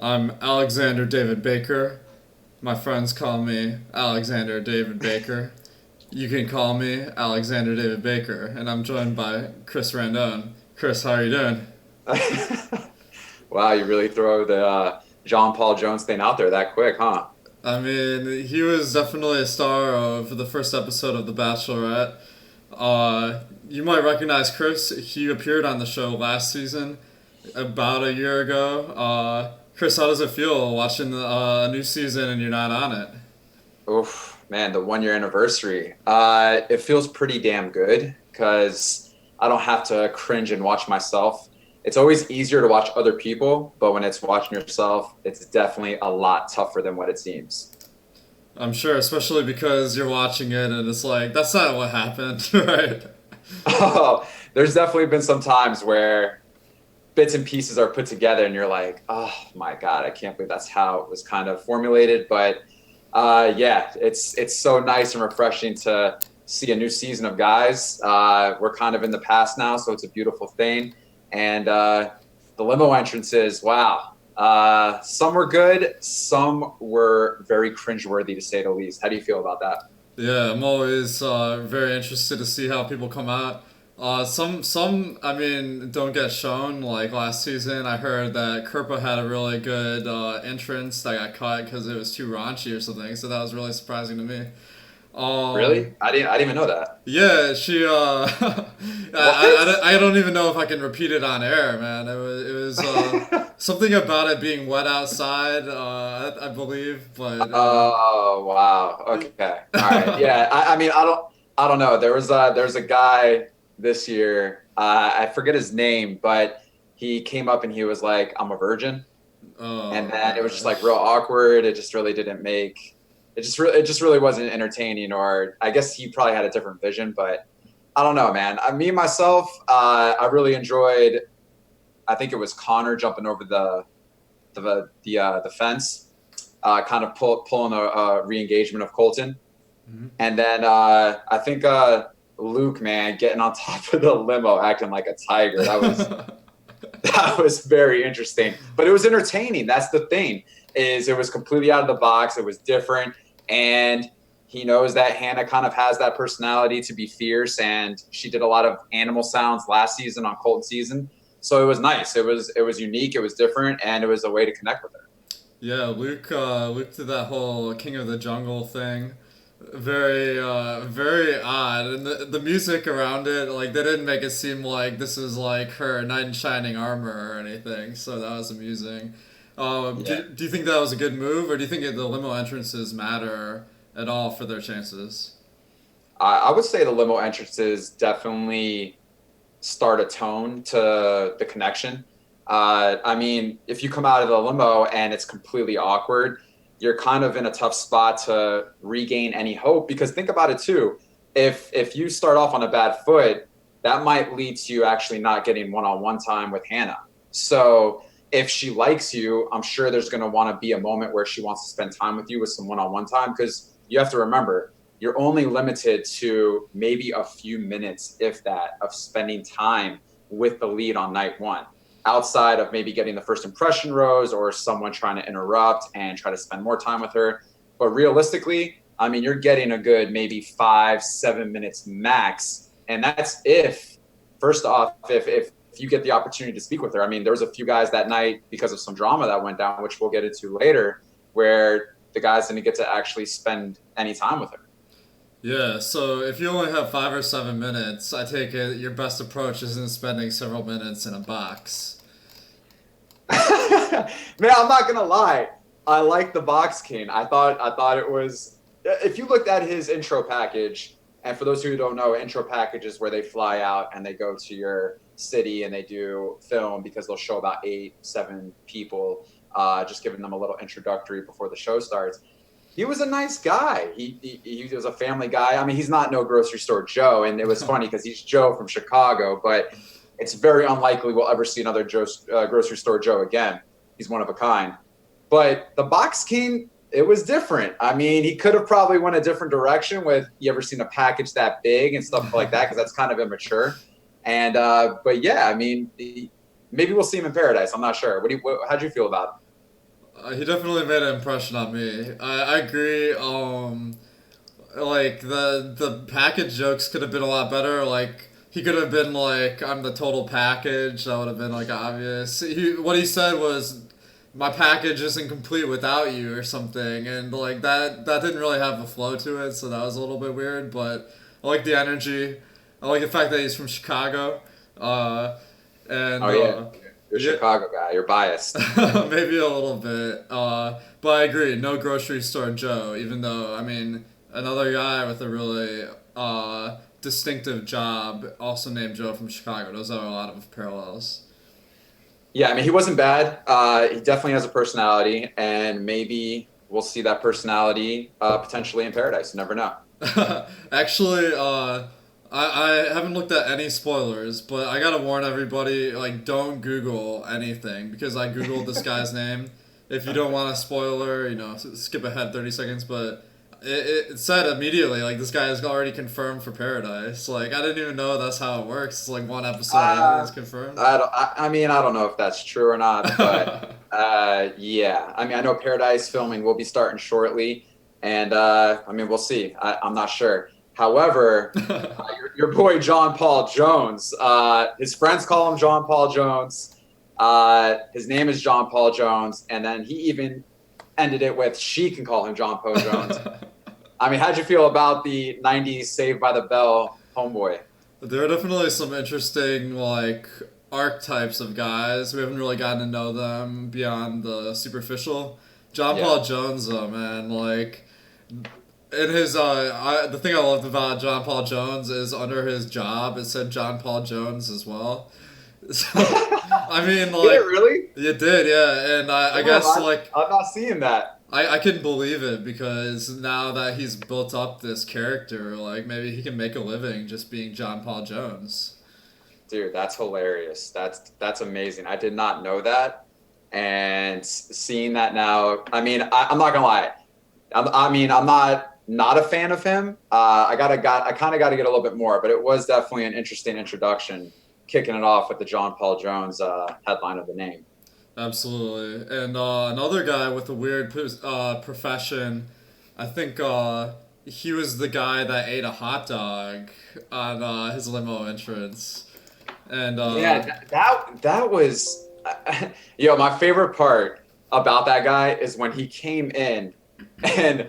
I'm Alexander David Baker. My friends call me Alexander David Baker. You can call me Alexander David Baker, and I'm joined by Chris Randone. Chris, how are you doing? Wow, you really throw the John Paul Jones thing out there that quick, huh? I mean, he was definitely a star of the first episode of The Bachelorette. You might recognize Chris. He appeared on the show last season, about a year ago. Chris, how does it feel watching a new season and you're not on it? Oof, man, the 1 year anniversary. It feels pretty damn good because I don't have to cringe and watch myself. It's always easier to watch other people, but when it's watching yourself, it's definitely a lot tougher than what it seems. I'm sure, especially because you're watching it and it's like, that's not what happened, right? Oh, there's definitely been some times where bits and pieces are put together and you're like, oh my God, I can't believe that's how it was kind of formulated. But yeah, it's so nice and refreshing to see a new season of guys. We're kind of in the past now, so it's a beautiful thing. And the limo entrances, wow. Some were good, some were very cringeworthy to say the least. How do you feel about that? Yeah, I'm always very interested to see how people come out. I mean, don't get shown. Like last season, I heard that Kerpa had a really good entrance that got cut because it was too raunchy or something. So that was really surprising to me. Um, Really? I didn't even know that. yeah, she. What? I don't even know if I can repeat it on air, man. It was something about it being wet outside. I believe, but Oh wow. Okay. All right. Yeah. I mean I don't know. There's a guy this year. I forget his name, but he came up and he was like, "I'm a virgin," and oh then it was just like gosh. real awkward. It just really didn't make. It just really wasn't entertaining. Or I guess he probably had a different vision, but I don't know, man. Me myself, I really enjoyed. I think it was Connor jumping over the fence, kind of pulling a re-engagement of Colton. And then I think Luke, man, getting on top of the limo, acting like a tiger. That was that was very interesting, but it was entertaining. That's the thing, is it was completely out of the box. It was different, and he knows that Hannah kind of has that personality to be fierce, and she did a lot of animal sounds last season on Colton season. So it was nice. It was unique. It was different, and it was a way to connect with her. Yeah, Luke did that whole King of the Jungle thing. Very odd, and the music around it, like they didn't make it seem like this is like her knight in shining armor or anything. So that was amusing. Yeah. Do you think that was a good move, or do you think the limo entrances matter at all for their chances? I would say the limo entrances definitely start a tone to the connection. I mean, if you come out of the limo and it's completely awkward, you're kind of in a tough spot to regain any hope. Because think about it too, if you start off on a bad foot, that might lead to you actually not getting one-on-one time with Hannah. So if she likes you, I'm sure there's going to want to be a moment where she wants to spend time with you with some one-on-one time, because you have to remember you're only limited to maybe a few minutes, if that, of spending time with the lead on night one, outside of maybe getting the first impression rose or someone trying to interrupt and try to spend more time with her. But realistically, I mean, you're getting a good maybe 5, 7 minutes max. And that's if, first off, if you get the opportunity to speak with her. I mean, there was a few guys that night, because of some drama that went down, which we'll get into later, where the guys didn't get to actually spend any time with her. Yeah, so if you only have 5 or 7 minutes, I take it your best approach isn't spending several minutes in a box. Man, I'm not gonna lie. I like the Box King. I thought it was. If you looked at his intro package, and for those who don't know, intro package is where they fly out and they go to your city and they do film, because they'll show about 8, 7 people, just giving them a little introductory before the show starts. He was a nice guy. He was a family guy. I mean, he's not no grocery store Joe, and it was funny because he's Joe from Chicago, but it's very unlikely we'll ever see another grocery store Joe again. He's one of a kind. But the Box King, it was different. I mean, he could have probably went a different direction with, you ever seen a package that big and stuff like that, because that's kind of immature. And but yeah, I mean, maybe we'll see him in paradise. I'm not sure. How'd you feel about He definitely made an impression on me. I agree. Like the package jokes could have been a lot better. Like he could have been like, "I'm the total package." That would have been like obvious. What he said was, "My package isn't complete without you" or something, and like that didn't really have a flow to it. So that was a little bit weird. But I like the energy. I like the fact that he's from Chicago. Uh, and Oh yeah, you're a yeah, Chicago guy. You're biased. maybe a little bit. But I agree. No grocery store Joe. Even though I mean another guy with a really distinctive job, also named Joe from Chicago. Those are a lot of parallels. Yeah, I mean, he wasn't bad. He definitely has a personality, and maybe we'll see that personality potentially in Paradise. You never know. Actually, I haven't looked at any spoilers, but I gotta warn everybody, like, don't Google anything, because I Googled this guy's name. If you don't want a spoiler, skip ahead 30 seconds, but it said immediately, like, this guy is already confirmed for Paradise. Like, I didn't even know that's how it works. It's like one episode in, it's confirmed. I mean, I don't know if that's true or not, but yeah. I mean, I know Paradise filming will be starting shortly, and I mean, we'll see. I'm not sure. However, your boy John Paul Jones, his friends call him John Paul Jones. His name is John Paul Jones, and then he even ended it with she can call him John Paul Jones. I mean, how'd you feel about the '90s Saved by the Bell homeboy? There are definitely some interesting like archetypes of guys. We haven't really gotten to know them beyond the superficial. John Yeah. Paul Jones, though, man, like in his the thing I loved about John Paul Jones is under his job it said John Paul Jones as well. So I mean, Did it like really? you did, yeah, and I Damn, guess like I'm not seeing that. I can believe it because now that he's built up this character, like maybe he can make a living just being John Paul Jones. Dude, that's hilarious. That's amazing. I did not know that, and seeing that now. I mean, I'm not gonna lie. I mean, I'm not a fan of him. I kind of got to get a little bit more, but it was definitely an interesting introduction, kicking it off with the John Paul Jones headline of the name. Absolutely. And another guy with a weird profession, I think he was the guy that ate a hot dog on his limo entrance. And Yeah, that was, my favorite part about that guy is when he came in and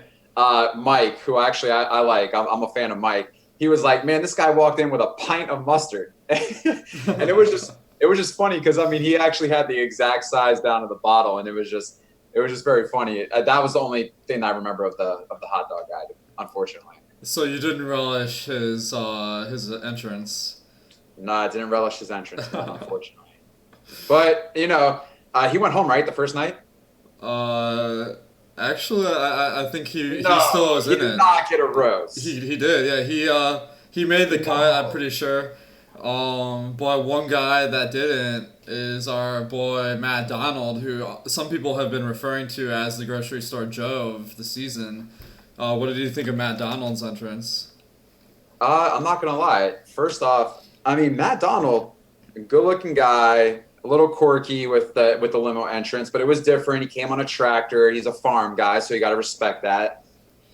Mike, who actually I like, I'm a fan of Mike. He was like, man, this guy walked in with a pint of mustard, and it was just funny because I mean he actually had the exact size down to the bottle, and it was just very funny. That was the only thing I remember of the hot dog guy, unfortunately. so you didn't relish his entrance. No, I didn't relish his entrance, man, unfortunately. But he went home right the first night. Uh, Actually, I think he still No, was he in did it. not get a rose. He did, yeah. He made the cut. I'm No. pretty sure. But one guy that didn't is our boy Matt Donald, who some people have been referring to as the grocery store Joe of the season. What did you think of Matt Donald's entrance? I'm not gonna lie. First off, I mean Matt Donald, good-looking guy, a little quirky with the limo entrance, but it was different. He came on a tractor. He's a farm guy, so you got to respect that.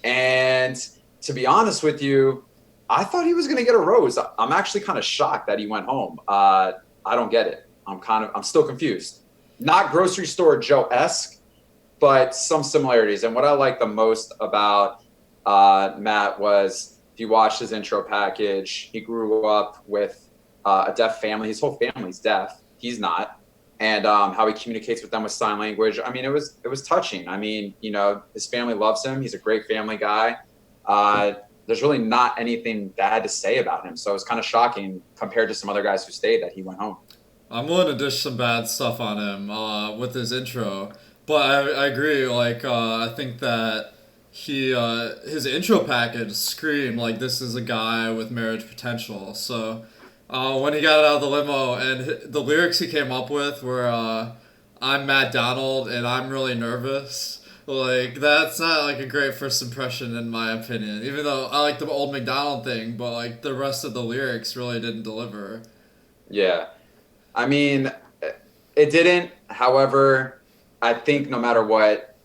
And to be honest with you, I thought he was gonna get a rose. I'm actually kind of shocked that he went home. I don't get it. I'm still confused. Not grocery store Joe-esque, but some similarities. And what I like the most about Matt was if you watched his intro package, he grew up with a deaf family. His whole family's deaf. He's not. And how he communicates with them with sign language. I mean, it was touching. I mean, his family loves him. He's a great family guy. There's really not anything bad to say about him. So it's kind of shocking compared to some other guys who stayed that he went home. I'm willing to dish some bad stuff on him with his intro, but I agree. Like I think that his intro package screamed like this is a guy with marriage potential. So when he got out of the limo and the lyrics he came up with were "I'm Matt Donald and I'm really nervous." Like that's not like a great first impression in my opinion. Even though I like the old McDonald thing, but like the rest of the lyrics really didn't deliver. Yeah. I mean, it didn't. However, I think no matter what,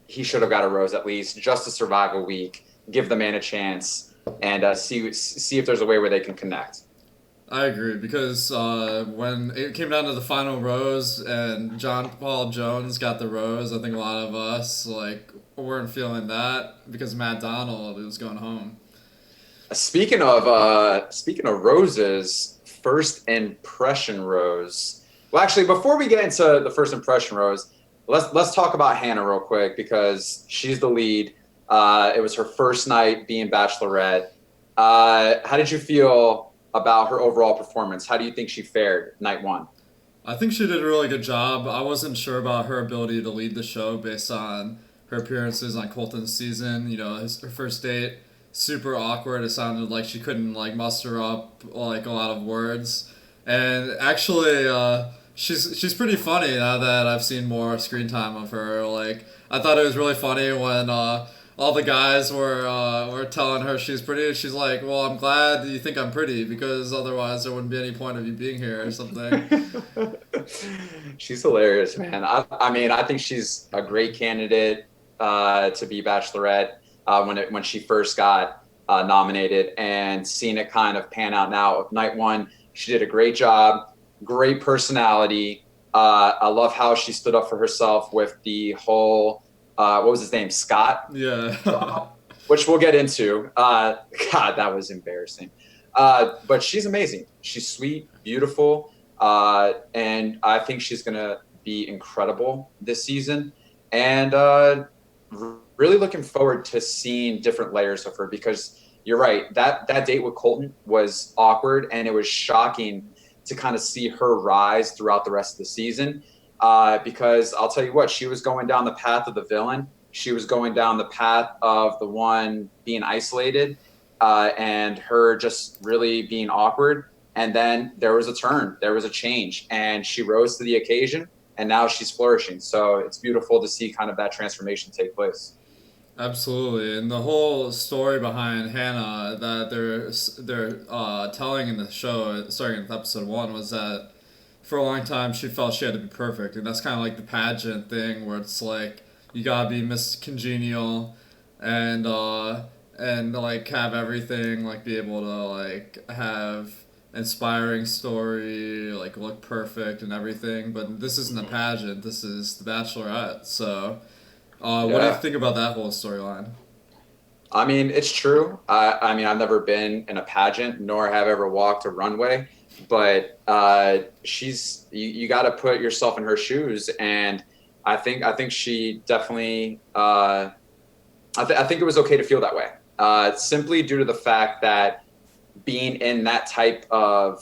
he should have got a rose at least just to survive a week. Give the man a chance and see if there's a way where they can connect. I agree because when it came down to the final rose and John Paul Jones got the rose, I think a lot of us like weren't feeling that because Matt Donald was going home. Speaking of roses, first impression rose. Well, actually, before we get into the first impression rose, let's talk about Hannah real quick because she's the lead. It was her first night being Bachelorette. How did you feel about her overall performance? How do you think she fared night one? I think she did a really good job. I wasn't sure about her ability to lead the show based on her appearances on Colton's season. Her first date, super awkward. It sounded like she couldn't like muster up like a lot of words. And actually, she's pretty funny now that I've seen more screen time of her. Like I thought it was really funny when all the guys were telling her she's pretty. She's like, "Well, I'm glad you think I'm pretty because otherwise there wouldn't be any point of you being here or something." She's hilarious, man. I mean, I think she's a great candidate to be Bachelorette when she first got nominated, and seeing it kind of pan out now of night one. She did a great job, great personality. I love how she stood up for herself with the whole what was his name, Scott, Yeah. which we'll get into. God, that was embarrassing. But she's amazing. She's sweet, beautiful, and I think she's gonna be incredible this season. And really looking forward to seeing different layers of her because you're right. That date with Colton was awkward, and it was shocking to kind of see her rise throughout the rest of the season. Because I'll tell you what, she was going down the path of the villain. She was going down the path of the one being isolated, and her just really being awkward. And then there was a turn, there was a change, and she rose to the occasion, and now she's flourishing. So it's beautiful to see kind of that transformation take place. Absolutely, and the whole story behind Hannah that they're telling in the show, starting with episode one, was that for a long time she felt she had to be perfect, and that's kind of like the pageant thing where it's like you gotta be Miss Congenial, and like have everything, like be able to like have inspiring story, like look perfect and everything. But this isn't a pageant. This is the Bachelorette. So, what do you Yeah. think about that whole storyline? I mean, it's true. I mean, I've never been in a pageant, nor have ever walked a runway, but you got to put yourself in her shoes, and I think she definitely. I think it was okay to feel that way, simply due to the fact that being in that type of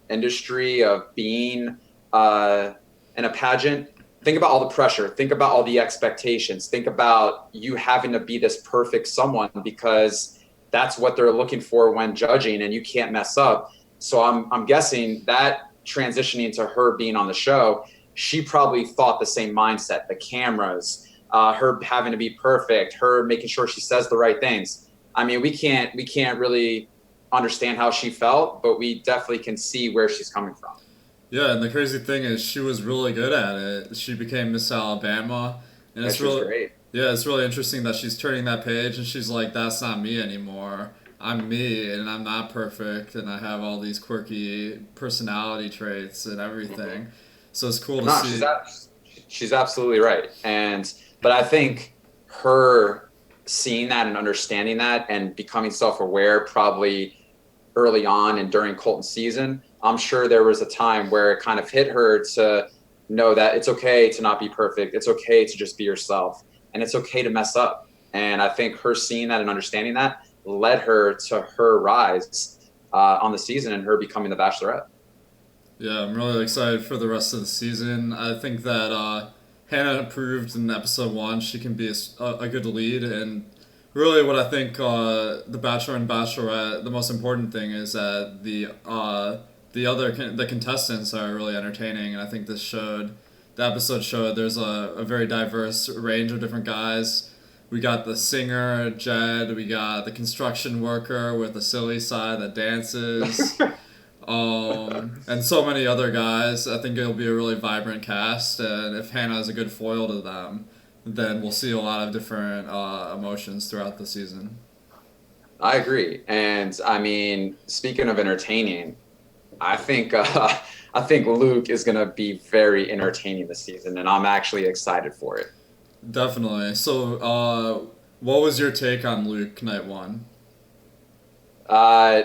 industry of being in a pageant, think about all the pressure, think about all the expectations, think about you having to be this perfect someone because that's what they're looking for when judging, and you can't mess up. So I'm guessing that transitioning to her being on the show, she probably thought the same mindset, the cameras, her having to be perfect, her making sure she says the right things. I mean, we can't really understand how she felt, but we definitely can see where she's coming from. Yeah, and the crazy thing is she was really good at it. She became Miss Alabama, and Yeah, it's she was really great. yeah, it's really interesting that she's turning that page and she's like, "That's not me anymore. I'm me, and I'm not perfect, and I have all these quirky personality traits and everything." So it's cool to No, see. she's absolutely right. But I think her seeing that and understanding that and becoming self-aware probably early on and during Colton's season, I'm sure there was a time where it kind of hit her to know that it's okay to not be perfect. It's okay to just be yourself, and it's okay to mess up. And I think her seeing that and understanding that led her to her rise on the season and her becoming the Bachelorette. Yeah, I'm really excited for the rest of the season. I think that Hannah proved in episode one she can be a good lead, and really what I think the Bachelor and Bachelorette, the most important thing is that the contestants are really entertaining, and I think the episode showed there's a very diverse range of different guys. We got the singer Jed, we got the construction worker with the silly side that dances. And so many other guys. I think it'll be a really vibrant cast, and if Hannah is a good foil to them, then we'll see a lot of different emotions throughout the season. I agree. And I mean, speaking of entertaining, I think I think Luke is going to be very entertaining this season, and I'm actually excited for it. Definitely. So, what was your take on Luke night one? Uh,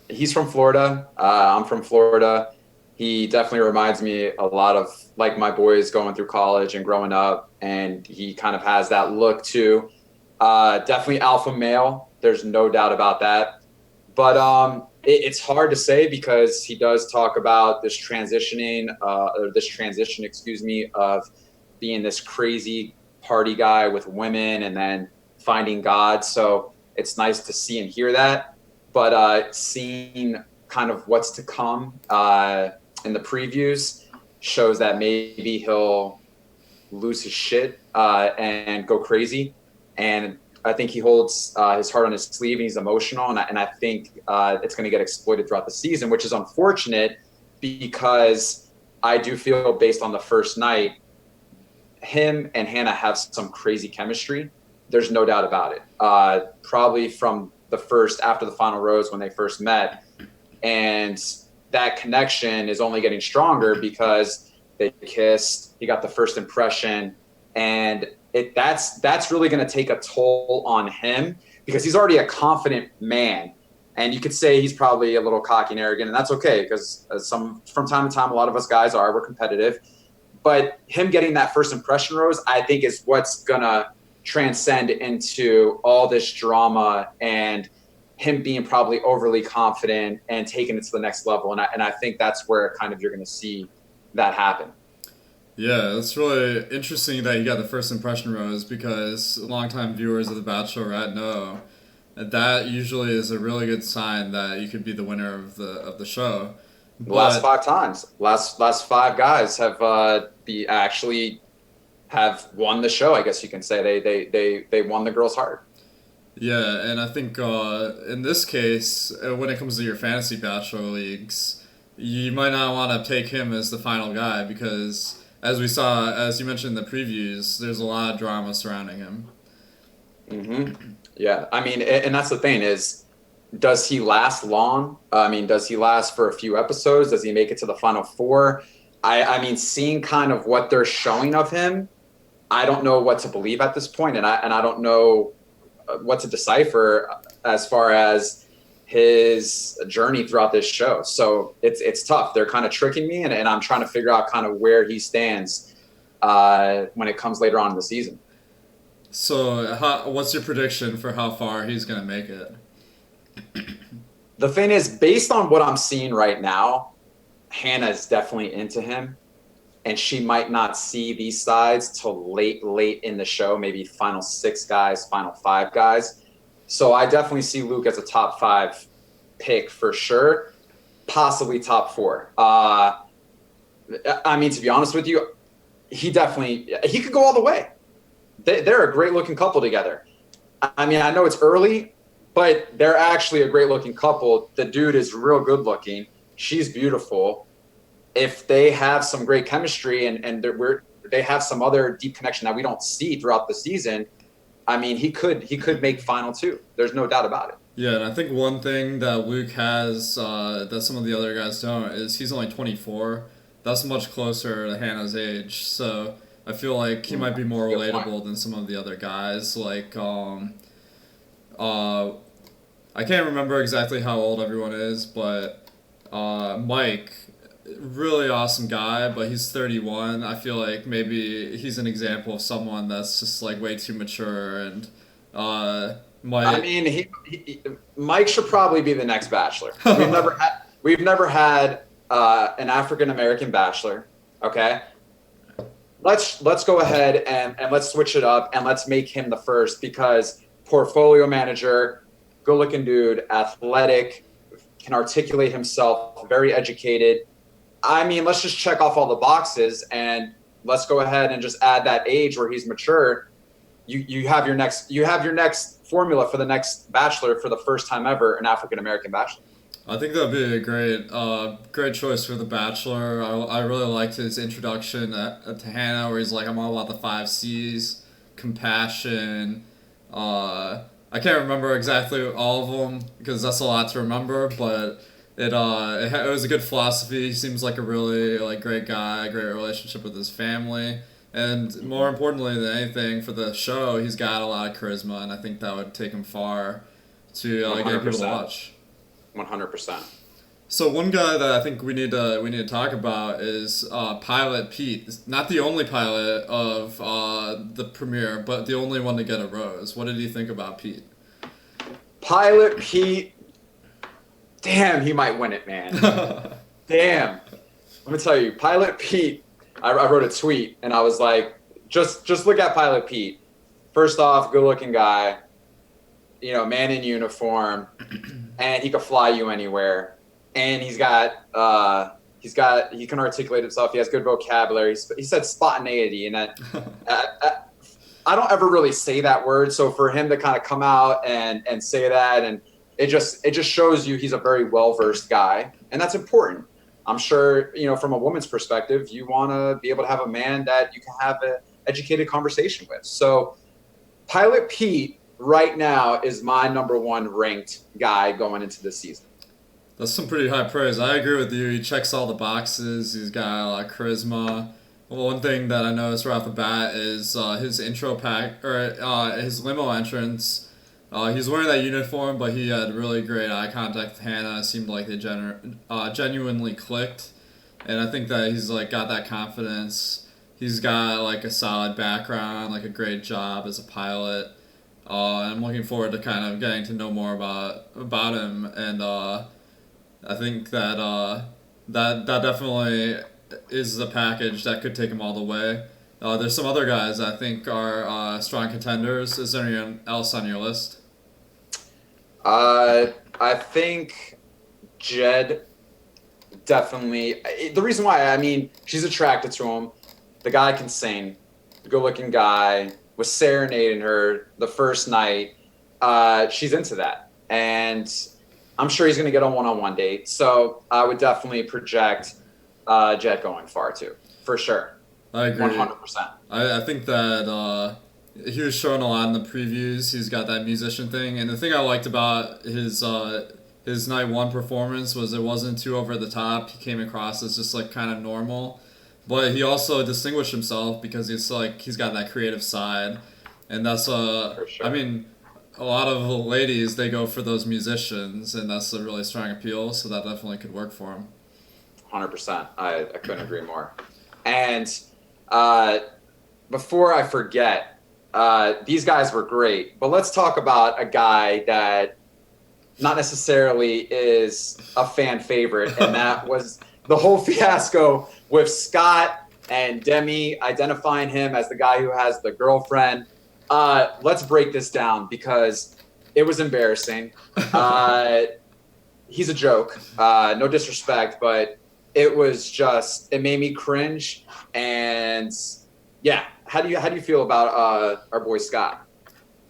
he's from Florida. I'm from Florida. He definitely reminds me a lot of like my boys going through college and growing up, and he kind of has that look too. Definitely alpha male. There's no doubt about that. But it's hard to say because he does talk about this transitioning, or this transition, excuse me, of being this crazy party guy with women and then finding God. So it's nice to see and hear that. But seeing kind of what's to come in the previews shows that maybe he'll lose his shit and go crazy. And I think he holds his heart on his sleeve and he's emotional. And I think it's going to get exploited throughout the season, which is unfortunate because I do feel based on the first night, him and Hannah have some crazy chemistry. There's no doubt about it. Probably from the first, after the final rose when they first met. And that connection is only getting stronger because they kissed, he got the first impression, and that's really going to take a toll on him because he's already a confident man, and you could say he's probably a little cocky and arrogant, and that's okay because some from time to time a lot of us guys we're competitive, but him getting that first impression rose I think is what's going to transcend into all this drama and him being probably overly confident and taking it to the next level, and I think that's where kind of you're going to see that happen. Yeah, it's really interesting that you got the first impression rose because longtime viewers of The Bachelorette know that usually is a really good sign that you could be the winner of the show. The last But five times, last five guys have be actually have won the show. I guess you can say they won the girl's heart. yeah, and I think in this case, when it comes to your fantasy bachelor leagues, you might not want to take him as the final guy because, as we saw, as you mentioned in the previews, there's a lot of drama surrounding him. Yeah, I mean, and that's the thing is, does he last long? I mean, does he last for a few episodes? Does he make it to the final four? I mean, seeing kind of what they're showing of him, I don't know what to believe at this point, and I don't know what to decipher as far as his journey throughout this show. So it's tough. They're kind of tricking me, and I'm trying to figure out kind of where he stands when it comes later on in the season. So, what's your prediction for how far he's gonna make it? The thing is, based on what I'm seeing right now, Hannah is definitely into him, and she might not see these sides till late in the show, maybe final six guys, final five guys. So I definitely see Luke as a top five pick for sure, possibly top four. I mean, to be honest with you, he could go all the way. They're a great looking couple together. I mean, I know it's early, but they're actually a great looking couple. The dude is real good looking. She's beautiful. If they have some great chemistry and they have some other deep connection that we don't see throughout the season, I mean, he could make final two. There's no doubt about it. Yeah, and I think one thing that Luke has that some of the other guys don't is he's only 24. That's much closer to Hannah's age, so I feel like he might be more Good point. relatable than some of the other guys. Like, uh, I can't remember exactly how old everyone is, but Mike, really awesome guy, but he's 31. I feel like maybe he's an example of someone that's just like way too mature and I might. mean, Mike should probably be the next Bachelor. We've never had an African American Bachelor. Okay, let's go ahead and let's switch it up and let's make him the first because portfolio manager, good looking dude, athletic, can articulate himself, very educated. I mean, let's just check off all the boxes and let's go ahead and just add that age where he's mature. You have your next formula for the next Bachelor for the first time ever, an African American Bachelor. I think that'd be a great choice for The Bachelor. I really liked his introduction to Hannah, where he's like, "I'm all about the five C's: compassion." I can't remember exactly all of them because that's a lot to remember, but it was a good philosophy. He seems like a really like great guy, great relationship with his family, and more importantly than anything for the show, he's got a lot of charisma, and I think that would take him far to get people to 100%. watch. 100%. So one guy that I think we need to talk about is Pilot Pete. Not the only pilot of the premiere, but the only one to get a rose. What did you think about Pete? Pilot Pete, damn, he might win it, man. Damn. Let me tell you, Pilot Pete, I wrote a tweet and I was like, just look at Pilot Pete. First off, good looking guy, man in uniform, and he could fly you anywhere. And he can articulate himself. He has good vocabulary. He said spontaneity, and I don't ever really say that word. So for him to kind of come out and say that, and it just shows you he's a very well-versed guy, and that's important. I'm sure, from a woman's perspective, you want to be able to have a man that you can have an educated conversation with. So Pilot Pete right now is my number one ranked guy going into this season. That's some pretty high praise. I agree with you. He checks all the boxes. He's got a lot of charisma. Well, one thing that I noticed right off the bat is his intro pack or his limo entrance. He's wearing that uniform, but he had really great eye contact with Hannah. It seemed like they genuinely clicked, and I think that he's like got that confidence. He's got like a solid background, like a great job as a pilot. And I'm looking forward to kind of getting to know more about him, and I think that that definitely is the package that could take him all the way. There's some other guys I think are strong contenders. Is there anyone else on your list? I think Jed definitely. The reason why, I mean, she's attracted to him. The guy can sing. Good looking guy. Was serenading her the first night. She's into that. And I'm sure he's going to get a one-on-one date. So I would definitely project Jed going far too, for sure. I agree. 100%. I think that he was showing a lot in the previews. He's got that musician thing, and the thing I liked about his night one performance was it wasn't too over the top. He came across as just like kind of normal, but he also distinguished himself because he's got that creative side, and that's For sure. I mean, a lot of ladies they go for those musicians, and that's a really strong appeal. So that definitely could work for him. 100%. I couldn't agree more. And before I forget, these guys were great, but let's talk about a guy that not necessarily is a fan favorite, and that was the whole fiasco with Scott and Demi identifying him as the guy who has the girlfriend. Let's break this down because it was embarrassing. He's a joke. No disrespect, but it made me cringe. And yeah, how do you feel about our boy Scott?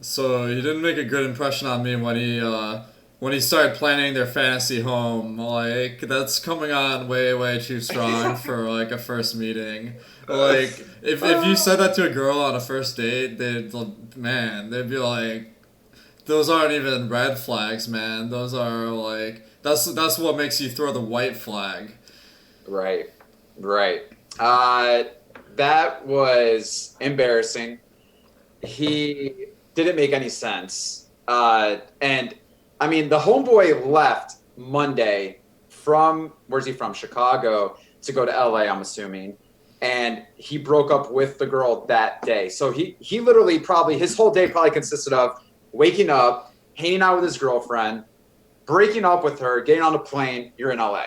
So he didn't make a good impression on me when he started planning their fantasy home. Like that's coming on way too strong for like a first meeting. Like if you said that to a girl on a first date, they'd be like, those aren't even red flags, man. Those are like that's what makes you throw the white flag. Right. That was embarrassing. He didn't make any sense. And I mean, the homeboy left Monday where's he from? Chicago to go to LA, I'm assuming. And he broke up with the girl that day. So he literally his whole day probably consisted of waking up, hanging out with his girlfriend, breaking up with her, getting on a plane, you're in LA.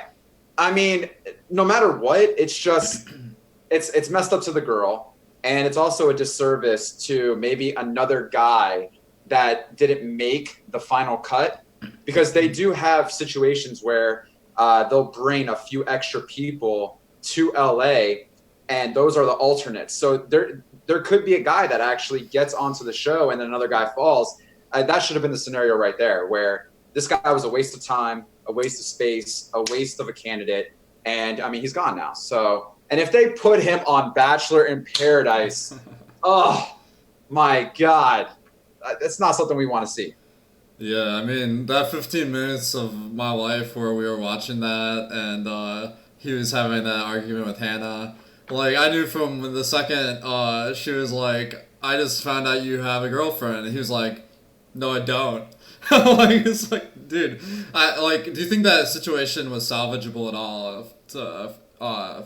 I mean, no matter what, it's just, it's messed up to the girl. And it's also a disservice to maybe another guy that didn't make the final cut, because they do have situations where they'll bring a few extra people to LA, and those are the alternates. So there could be a guy that actually gets onto the show and then another guy falls. That should have been the scenario right there, where this guy was a waste of time, a waste of space, a waste of a candidate. And I mean, he's gone now. So, and if they put him on Bachelor in Paradise, oh my God, that's not something we want to see. Yeah, I mean, that 15 minutes of my life where we were watching that and he was having that argument with Hannah. Like, I knew from the second she was like, I just found out you have a girlfriend. And he was like, no, I don't. Like, it's like, dude, do you think that situation was salvageable at all?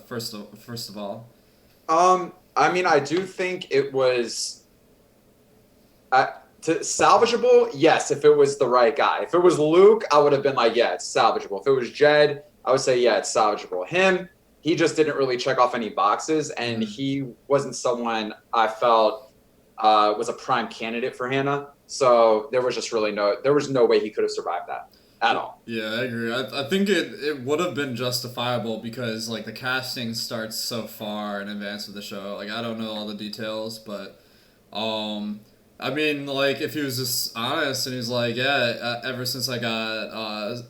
First of all? I mean, I do think it was salvageable. Yes, if it was the right guy. If it was Luke, I would have been like, yeah, it's salvageable. If it was Jed, I would say, yeah, it's salvageable. Him, he just didn't really check off any boxes, and he wasn't someone I felt was a prime candidate for Hannah. So there was just really there was no way he could have survived that at all. Yeah, I agree. I think it would have been justifiable because like the casting starts so far in advance of the show. Like I don't know all the details, but I mean like if he was just honest and he's like, yeah, ever since I got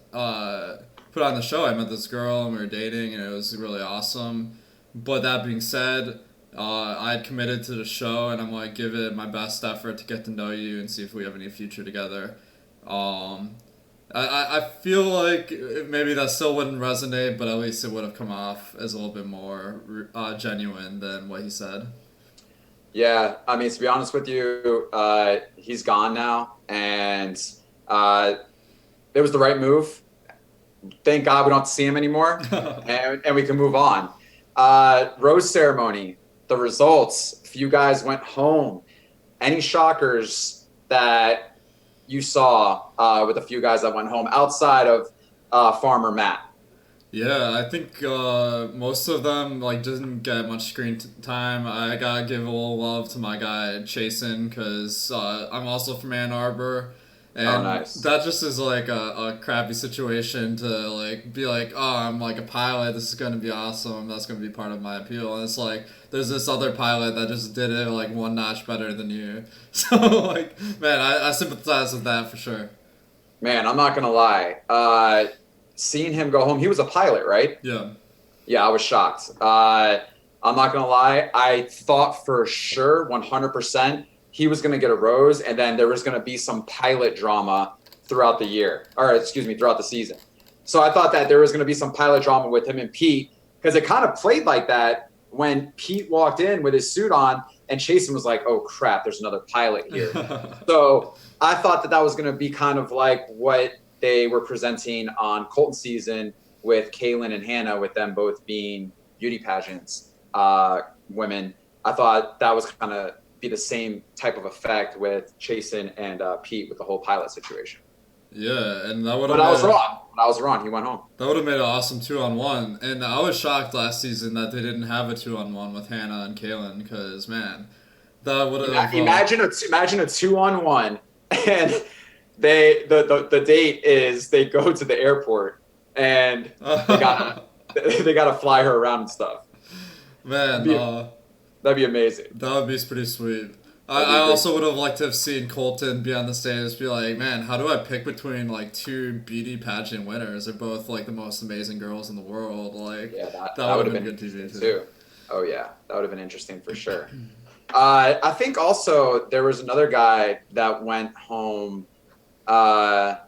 put on the show, I met this girl and we were dating and it was really awesome. But that being said, I'd committed to the show and I'm like give it my best effort to get to know you and see if we have any future together. I feel like maybe that still wouldn't resonate, but at least it would have come off as a little bit more genuine than what he said. Yeah, I mean, to be honest with you, he's gone now, and it was the right move. Thank God we don't see him anymore, and we can move on. Rose ceremony, the results. A few guys went home. Any shockers that you saw with a few guys that went home outside of Farmer Matt? Yeah, I think most of them like didn't get much screen time. I gotta give a little love to my guy Chasen because I'm also from Ann Arbor, and Nice. that just is like a crappy situation to like be like, oh, I'm like a pilot. This is gonna be awesome. That's gonna be part of my appeal. And it's like there's this other pilot that just did it like one notch better than you. So like, man, I sympathize with that for sure. Man, I'm not gonna lie. Seeing him go home, he was a pilot, right? Yeah. Yeah, I was shocked. I'm not gonna lie. I thought for sure, 100%, he was gonna get a rose, and then there was gonna be some pilot drama throughout the year, or excuse me, throughout the season. So I thought that there was gonna be some pilot drama with him and Pete, because it kind of played like that when Pete walked in with his suit on, and Chasen was like, "Oh crap, there's another pilot here." So I thought that was gonna be kind of like what they were presenting on Colton season with Kaylin and Hannah, with them both being beauty pageants women. I thought that was kind of be the same type of effect with Chasen and Pete with the whole pilot situation. Yeah, and that would have. But I was wrong. I was wrong. He went home. That would have made an awesome 2-on-1, and I was shocked last season that they didn't have a 2-on-1 with Hannah and Kaylin because man, that would have. Imagine a 2-on-1 and. The date is they go to the airport and they gotta fly her around and stuff. Man, that'd be amazing. That would be pretty sweet. I also would have liked to have seen Colton be on the stage, be like, man, how do I pick between like two beauty pageant winners? They're both like the most amazing girls in the world. Like, yeah, that would have been good TV too. Oh yeah, that would have been interesting for sure. I think also there was another guy that went home. I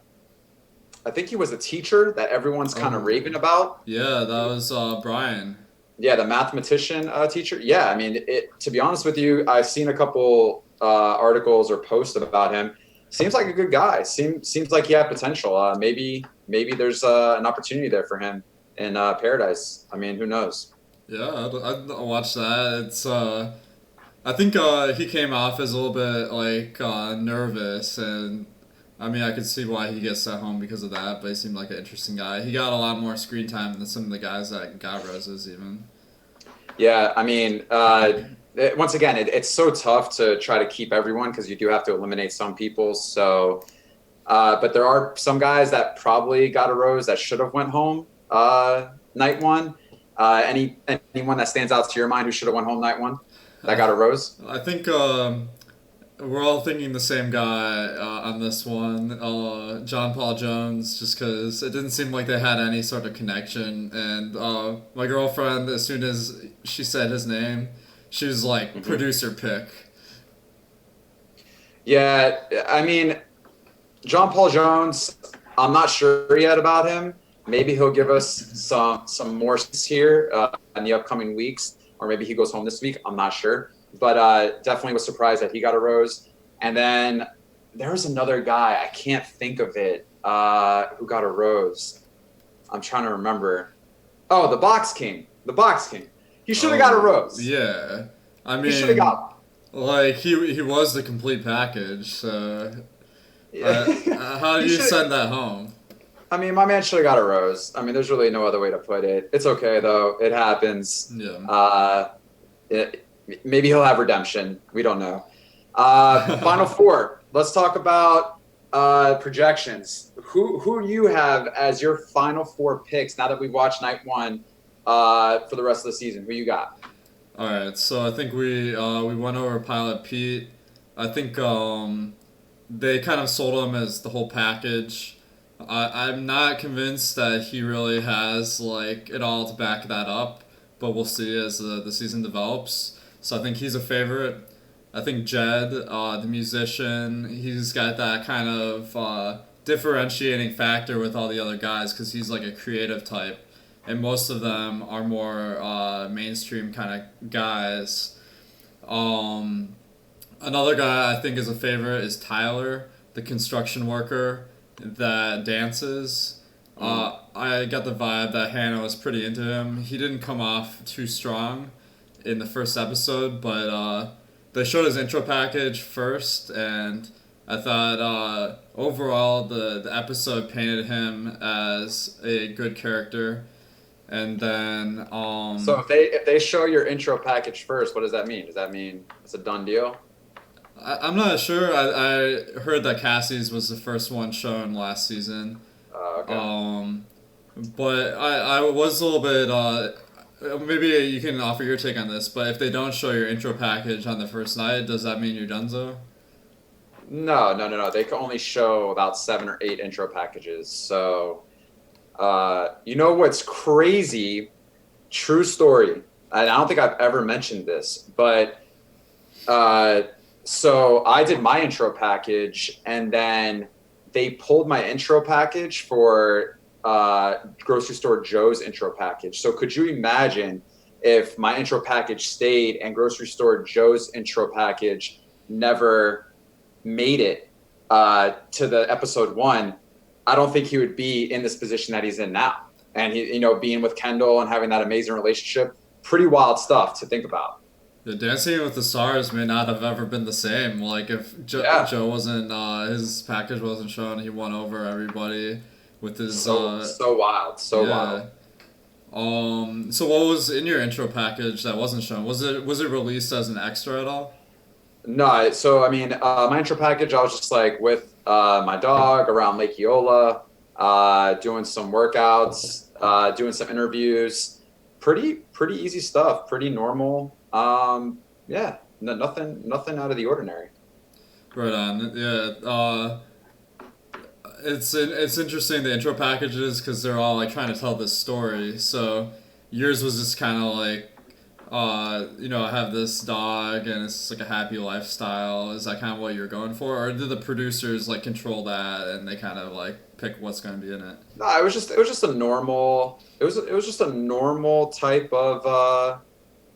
think he was a teacher that everyone's kind of raving about. Yeah, that was Brian. Yeah, the mathematician teacher. Yeah, I mean, to be honest with you, I've seen a couple articles or posts about him. Seems like a good guy. Seems like he had potential. Maybe there's an opportunity there for him in Paradise. I mean, who knows? Yeah, I'd watch that. It's I think he came off as a little bit like nervous and. I mean, I could see why he gets sent home because of that, but he seemed like an interesting guy. He got a lot more screen time than some of the guys that got roses, even. Yeah, I mean, once again, it's so tough to try to keep everyone because you do have to eliminate some people. So, but there are some guys that probably got a rose that should have went home night one. Anyone that stands out to your mind who should have went home night one that got a rose? I think we're all thinking the same guy on this one, John Paul Jones, just because it didn't seem like they had any sort of connection. And my girlfriend, as soon as she said his name, she was like, Hmm. producer pick. Yeah, I mean, John Paul Jones, I'm not sure yet about him. Maybe he'll give us some more here in the upcoming weeks, or maybe he goes home this week. I'm not sure, but definitely was surprised that he got a rose. And then there was another guy, I can't think of it, who got a rose. I'm trying to remember. Oh, the Box King, the Box King. He should have got a Oh, rose. yeah. I He should have got mean, like, he was the complete package, so one. how do He you should. send that home? I mean, my man should have got a rose. I mean, there's really no other way to put it. It's okay though. It happens. Yeah. It, maybe he'll have redemption. We don't know. Final four. Let's talk about projections. Who you have as your final four picks now that we've watched night one for the rest of the season? Who you got? All right, so I think we went over Pilot Pete. I think they kind of sold him as the whole package. I'm not convinced that he really has like it all to back that up, but we'll see as the season develops. So I think he's a favorite. I think Jed, the musician, he's got that kind of differentiating factor with all the other guys because he's like a creative type, and most of them are more mainstream kind of guys. Um, Another guy I think is a favorite is Tyler, the construction worker that dances. Mm. I got the vibe that Hannah was pretty into him. He didn't come off too strong in the first episode, but they showed his intro package first, and I thought overall the episode painted him as a good character. And then So if they show your intro package first, what does that mean? Does that mean it's a done deal? I'm not sure. I heard that Cassie's was the first one shown last season. Okay. Um, but I was a little bit. Maybe you can offer your take on this, but if they don't show your intro package on the first night, does that mean you're donezo? No. They can only show about 7 or 8 intro packages. So, you know what's crazy? True story. And I don't think I've ever mentioned this, but uh, so I did my intro package, and then they pulled my intro package for grocery store Joe's intro package. So could you imagine if my intro package stayed and grocery store Joe's intro package never made it to the episode one? I don't think he would be in this position that he's in now. And he, being with Kendall and having that amazing relationship, pretty wild stuff to think about. The Dancing with the Stars may not have ever been the same. Like if Yeah, Joe wasn't, his package wasn't shown, he won over everybody with his, so wild, so wild. yeah. So what was in your intro package that wasn't shown? Was it released as an extra at all? No, so I mean, my intro package, I was just like with my dog around Lake Eola, doing some workouts, doing some interviews. Pretty easy stuff. Pretty normal. Yeah, nothing out of the ordinary. Right on. Yeah. It's interesting the intro packages because they're all like trying to tell this story. So yours was just kind of like, I have this dog and it's like a happy lifestyle. Is that kind of what you're going for, or did the producers like control that and they kind of like pick what's going to be in it? No, it was just a normal. It was just a normal type of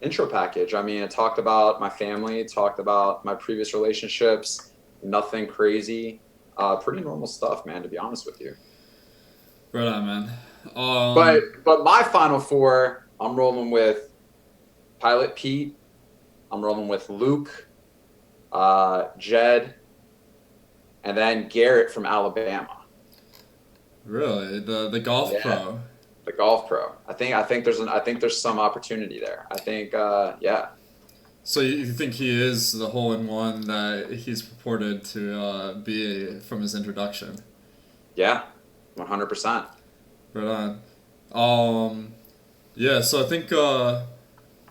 intro package. I mean, it talked about my family, it talked about my previous relationships. Nothing crazy. Pretty normal stuff, man. To be honest with you. Right on, man. But my final four, I'm rolling with Pilot Pete. I'm rolling with Luke, Jed, and then Garrett from Alabama. Really, the golf Yeah, pro. the golf pro. I think there's some opportunity there. I think yeah. So you think he is the hole in one that he's purported to be from his introduction? Yeah, 100%. Right on. Yeah, so I think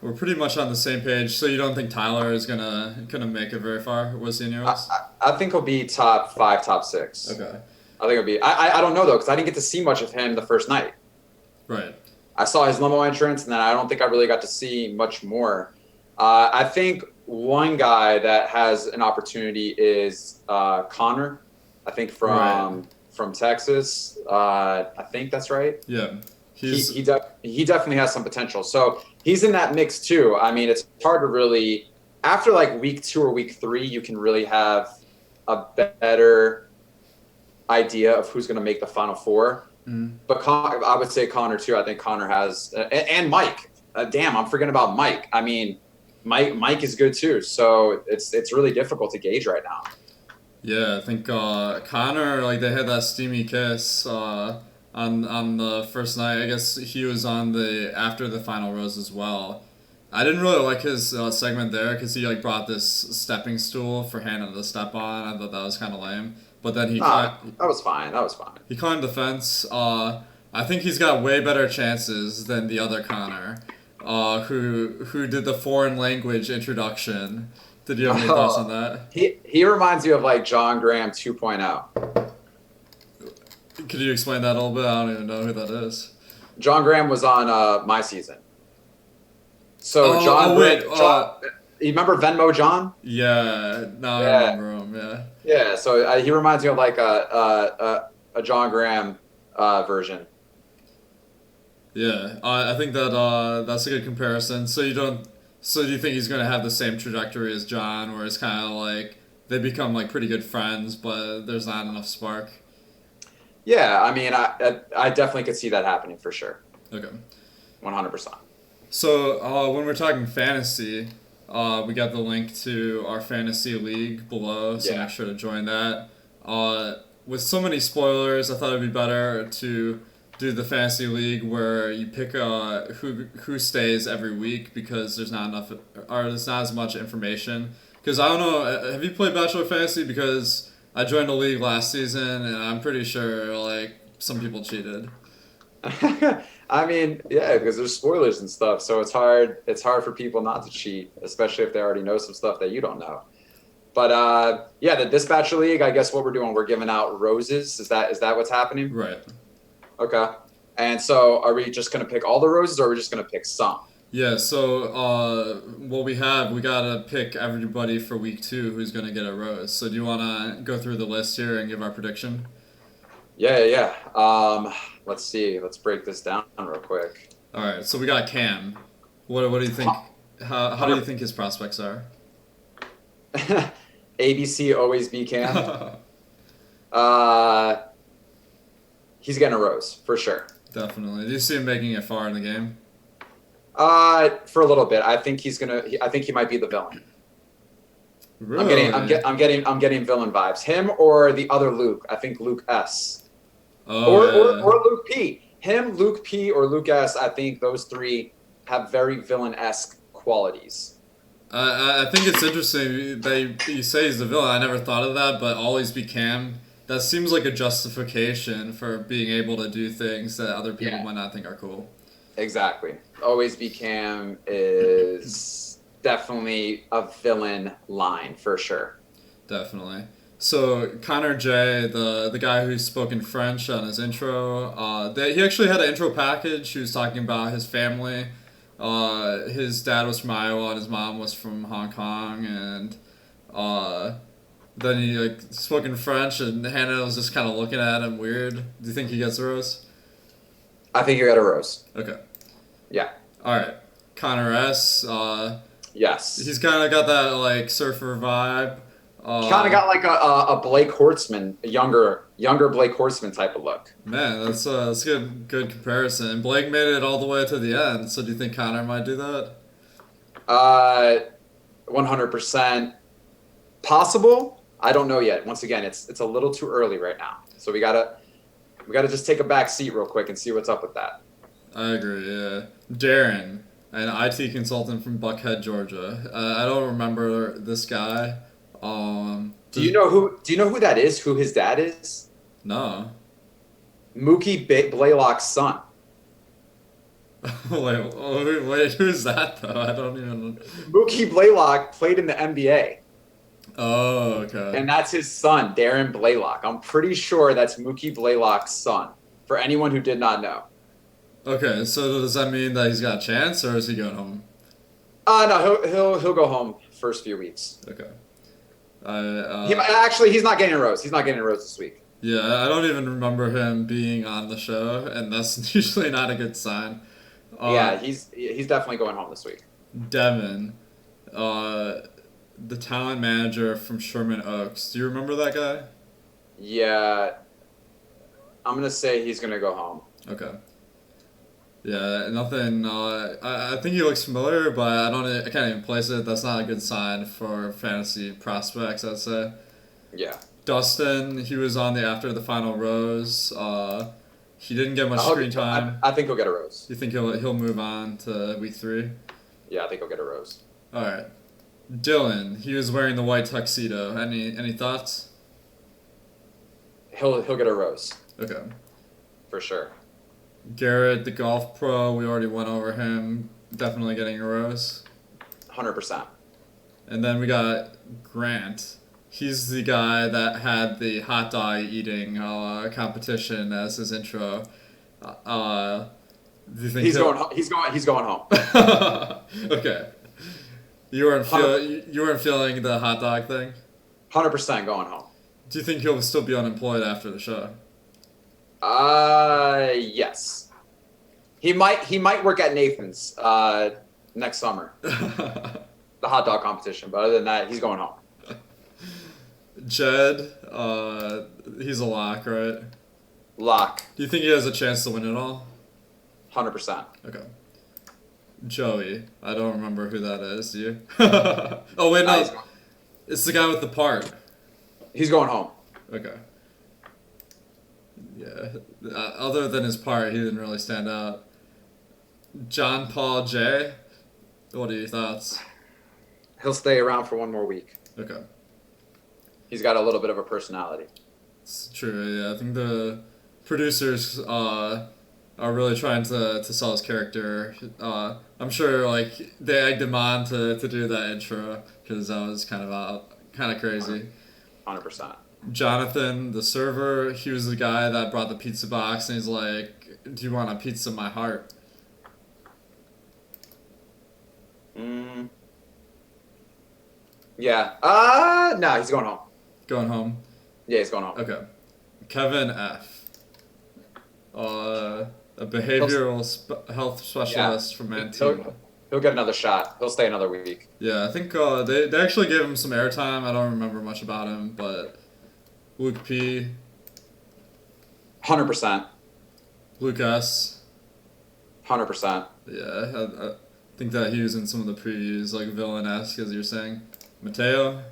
we're pretty much on the same page. So you don't think Tyler is gonna make it very far? Was he in I, yours? I think he'll be top 5, top 6. Okay. I think it'll be. I don't know though because I didn't get to see much of him the first night. Right. I saw his limo entrance, and then I don't think I really got to see much more. I think one guy that has an opportunity is Connor. I think Right. from Texas. I think that's right. Yeah. He He's he definitely has some potential. So he's in that mix too. I mean, it's hard to really after like week 2 or week 3, you can really have a better idea of who's going to make the final 4. mm, But I would say Connor too. I think Connor has and Mike. Damn, I'm forgetting about Mike. I mean, Mike is good too. So it's really difficult to gauge right now. yeah. I think Connor like they had that steamy kiss on the first night. I guess he was on the after the final rose as well. I didn't really like his segment there because he like brought this stepping stool for Hannah to step on. I thought that was kind of lame. But then Nah, that was fine. That was fine. he climbed the fence. I think he's got way better chances than the other Connor, who did the foreign language introduction. Did you have any thoughts on that? He reminds you of like John Graham 2.0. Could you explain that a little bit? I don't even know who that is. John Graham was on my season. So Wait. You remember Venmo John? Yeah. Now I Yeah, remember him. Yeah. yeah. So he reminds me of like a John Graham version. Yeah. I think that that's a good comparison. So you don't. So do you think he's gonna have the same trajectory as John, where it's kind of like they become like pretty good friends, but there's not enough spark? Yeah, I mean, I definitely could see that happening for sure, Okay. 100%. So when we're talking fantasy, we got the link to our fantasy league below, so Yeah. make sure to join that. With so many spoilers, I thought it'd be better to do the fantasy league where you pick who stays every week because there's not enough or there's not as much information. Because I don't know, have you played Bachelor Fantasy? Because I joined a league last season and I'm pretty sure like some people cheated. I mean, yeah, because there's spoilers and stuff, so it's hard. It's hard for people not to cheat, especially if they already know some stuff that you don't know. But yeah, the Dispatcher League. I guess what we're doing, we're giving out roses. Is that what's happening? Right. Okay. And so, are we just gonna pick all the roses, or are we just gonna pick some? Yeah, so what we gotta pick everybody for week 2 who's gonna get a rose. So do you wanna go through the list here and give our prediction? Yeah, yeah. Let's see. Let's break this down real quick. All right, so we got Cam. What do you think? How do you think his prospects are? ABC always be Cam. Uh, he's getting a rose for sure. Definitely. Do you see him making it far in the game? For a little bit. I think I think he might be the villain. Really? I'm getting villain vibes. Him or the other Luke. I think Luke S. Oh yeah. Or Luke P. Him, Luke P, or Luke S. I think those 3 have very villain-esque qualities. I think it's interesting you say he's the villain. I never thought of that, but always be Cam. That seems like a justification for being able to do things that other people Yeah, might not think are cool. exactly. Always be Cam is definitely a villain line for sure. Definitely. So Connor J, the guy who spoke in French on his intro, he actually had an intro package. He was talking about his family. His dad was from Iowa and his mom was from Hong Kong, and uh, then he like spoke in French, and Hannah was just kind of looking at him weird. Do you think he gets a rose? I think you got a rose. Okay. Yeah. All right. Connor S. Yes. He's kind of got that like surfer vibe. Kind of got like a Blake Hortzman, a younger Blake Hortzman type of look. Man, that's a good comparison. Blake made it all the way to the end, so do you think Connor might do that? 100% possible. I don't know yet. Once again, it's a little too early right now. So we gotta just take a back seat real quick and see what's up with that. I agree. Yeah, Darren, an IT consultant from Buckhead, Georgia. I don't remember this guy. Do you know who that is? Who his dad is? No. Mookie Blaylock's son. Wait, who's that though? I don't even. Mookie Blaylock played in the NBA, Oh, okay. and that's his son, Darren Blaylock. I'm pretty sure that's Mookie Blaylock's son. For anyone who did not know. Okay, so does that mean that he's got a chance, or is he going home? No, he'll go home first few weeks. Okay. He's not getting a rose. He's not getting a rose this week. Yeah, I don't even remember him being on the show, and that's usually not a good sign. Yeah, he's definitely going home this week. Devin, uh, the talent manager from Sherman Oaks. Do you remember that guy? Yeah, I'm gonna say he's gonna go home. Okay. Yeah, nothing. I think he looks familiar, but I can't even place it. That's not a good sign for fantasy prospects, I'd say. Yeah. Dustin, he was on the after the final rose. He didn't get much screen time. I think he'll get a rose. You think he'll move on to week 3? Yeah, I think he'll get a rose. All right. Dylan, he was wearing the white tuxedo. Any thoughts? He'll get a rose Okay. for sure. Garrett, the golf pro, we already went over him. Definitely getting a rose. 100%. And then we got Grant. He's the guy that had the hot dog eating competition as his intro. Do you think He's going home. Okay. You weren't feeling the hot dog thing? 100% going home. Do you think he'll still be unemployed after the show? Yes. He might work at Nathan's next summer. The hot dog competition, but other than that, he's going home. Jed, he's a lock, right? Lock. Do you think he has a chance to win it all? 100%. Okay. Joey, I don't remember who that is. Do you? Oh wait, no, it's the guy with the part. He's going home. Okay. Yeah. Other than his part, he didn't really stand out. John Paul J. What are your thoughts? He'll stay around for one more week. Okay. He's got a little bit of a personality. It's true. Yeah, I think the producers are really trying to sell his character. I'm sure like they egged him on to do that intro because that was kind of crazy. 100%. Jonathan, the server, he was the guy that brought the pizza box, and he's like, "Do you want a pizza, my heart?" Yeah. No, he's going home. Going home. Yeah, he's going home. Okay. Kevin F. A behavioral health specialist from Antigua. He'll get another shot. He'll stay another week. Yeah, I think they actually gave him some airtime. I don't remember much about him, but Luke P. 100%. Luke S. 100%. Yeah, I think that he was in some of the previews, like villain-esque, as you're saying. Mateo.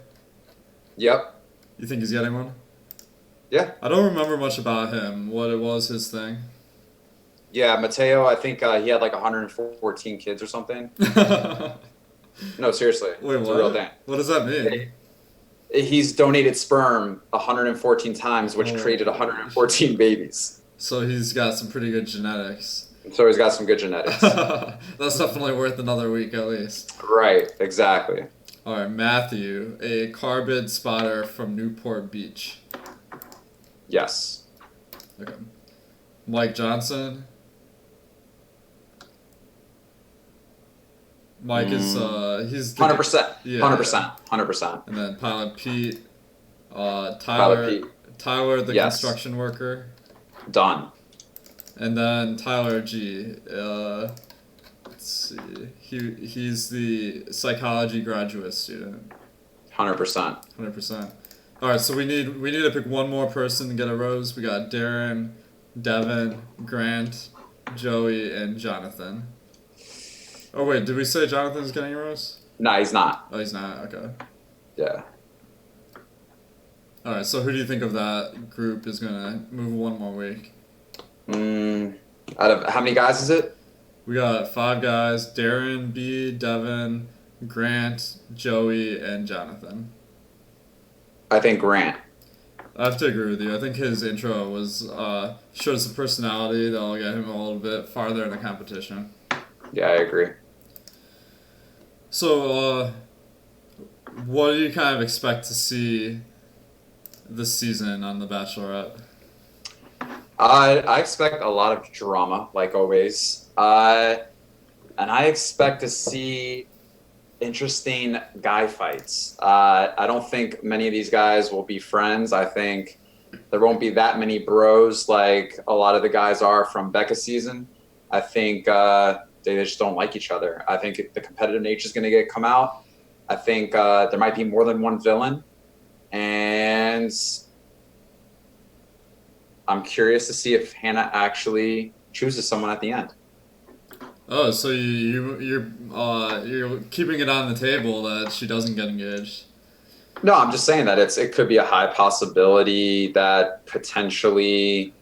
Yep. You think he's getting one? Yeah. I don't remember much about him. What it was his thing. Yeah, Mateo. I think he had like 114 kids or something. No, seriously. Wait, it's what? a real thing. What does that mean? He's donated sperm 114 times, which created 114 babies. So he's got some pretty good genetics. So he's got some good genetics. That's definitely worth another week at least. Right, exactly. All right, Matthew, a carbid spotter from Newport Beach. Yes. Okay. Mike Johnson. Mike is he's 100%. Yeah. 100%. 100%. And then Pilot Pete, Tyler, Pilot Pete. Tyler the Yes. construction worker, Done. and then Tyler G. Let's see, he's the psychology graduate student. 100%. 100%. All right, so we need to pick one more person to get a rose. We got Darren, Devin, Grant, Joey, and Jonathan. Oh wait, did we say Jonathan's getting a rose? No, he's not. Oh, he's not. Okay. Yeah. All right, so who do you think of that group is gonna move one more week? Out of how many guys is it? We got 5 guys: Darren, B, Devin, Grant, Joey, and Jonathan. I think Grant. I have to agree with you. I think his intro was showed some personality that'll get him a little bit farther in the competition. Yeah, I agree. So, what do you kind of expect to see this season on The Bachelorette? I expect a lot of drama, like always. And I expect to see interesting guy fights. I don't think many of these guys will be friends. I think there won't be that many bros like a lot of the guys are from Becca's season. I think they just don't like each other. I think the competitive nature is going to come out. I think there might be more than one villain, and I'm curious to see if Hannah actually chooses someone at the end. Oh, so you're keeping it on the table that she doesn't get engaged. No, I'm just saying that it could be a high possibility that potentially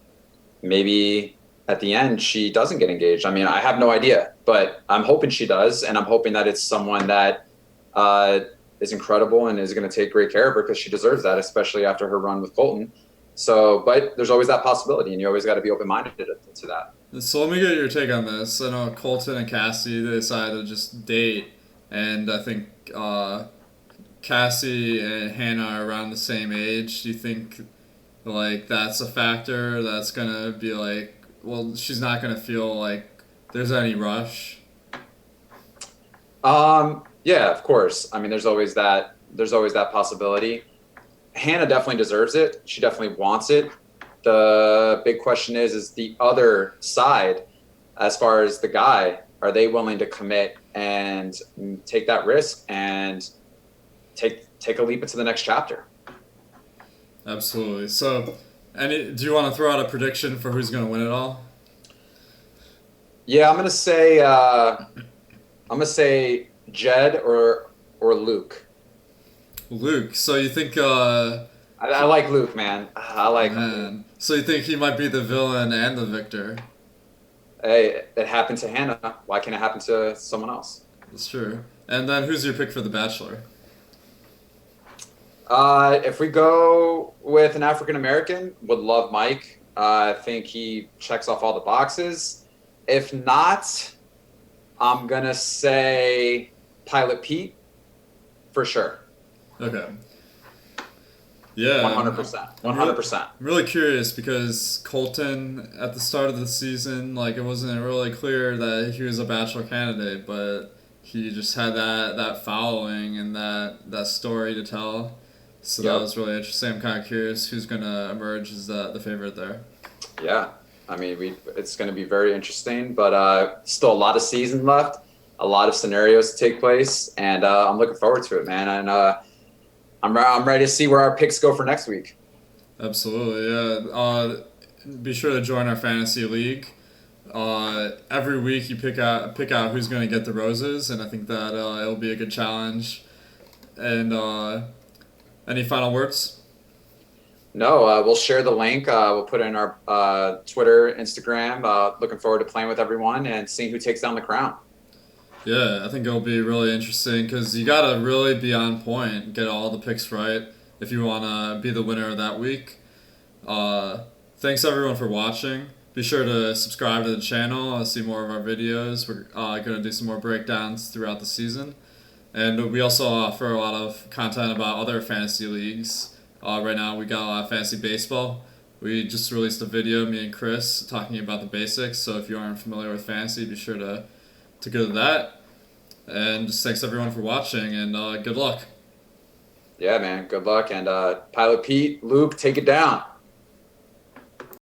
maybe at the end she doesn't get engaged. I mean, I have no idea, but I'm hoping she does, and I'm hoping that it's someone that uh, is incredible and is going to take great care of her because she deserves that, especially after her run with Colton. So, but there's always that possibility, and you always got to be open-minded to that. So let me get your take on this. I know Colton and Cassie they decided to just date, and I think Cassie and Hannah are around the same age. Do you think like that's a factor that's gonna be like, well, she's not gonna feel like there's any rush? Yeah, of course. I mean, there's always that. There's always that possibility. Hannah definitely deserves it. She definitely wants it. The big question is the other side, as far as the guy, are they willing to commit and take that risk and take a leap into the next chapter? Absolutely. So, do you want to throw out a prediction for who's gonna win it all? Yeah, I'm gonna say Jed or Luke. Luke. So you think I like Luke, man. I like Luke. man. So you think he might be the villain and the victor? Hey, it happened to Hannah. Why can't it happen to someone else? That's true. And then who's your pick for the Bachelor? If we go with an African American, would love Mike. I think he checks off all the boxes. If not, I'm gonna say Pilot Pete for sure. Okay. Yeah. 100%. 100%. I'm really curious because Colton at the start of the season, like it wasn't really clear that he was a Bachelor candidate, but he just had that following and that story to tell. So that was really interesting. I'm kind of curious who's gonna emerge as the favorite there. Yeah, I mean, it's going to be very interesting, but still a lot of season left, a lot of scenarios to take place, and I'm looking forward to it, man. And I'm ready to see where our picks go for next week. Absolutely, yeah. Be sure to join our fantasy league. Every week you pick out who's going to get the roses, and I think that it'll be a good challenge. And any final words? No, we'll share the link. We'll put it in our Twitter, Instagram. Looking forward to playing with everyone and seeing who takes down the crown. Yeah, I think it'll be really interesting because you gotta really be on point, get all the picks right if you wanna be the winner of that week. Thanks everyone for watching. Be sure to subscribe to the channel and see more of our videos. We're gonna do some more breakdowns throughout the season, and we also offer a lot of content about other fantasy leagues. Right now we got a lot of fantasy baseball. We just released a video, me and Chris, talking about the basics. So if you aren't familiar with fantasy, be sure to go to that. And just thanks everyone for watching, and good luck. Yeah, man. Good luck. And Pilot Pete, Luke, take it down.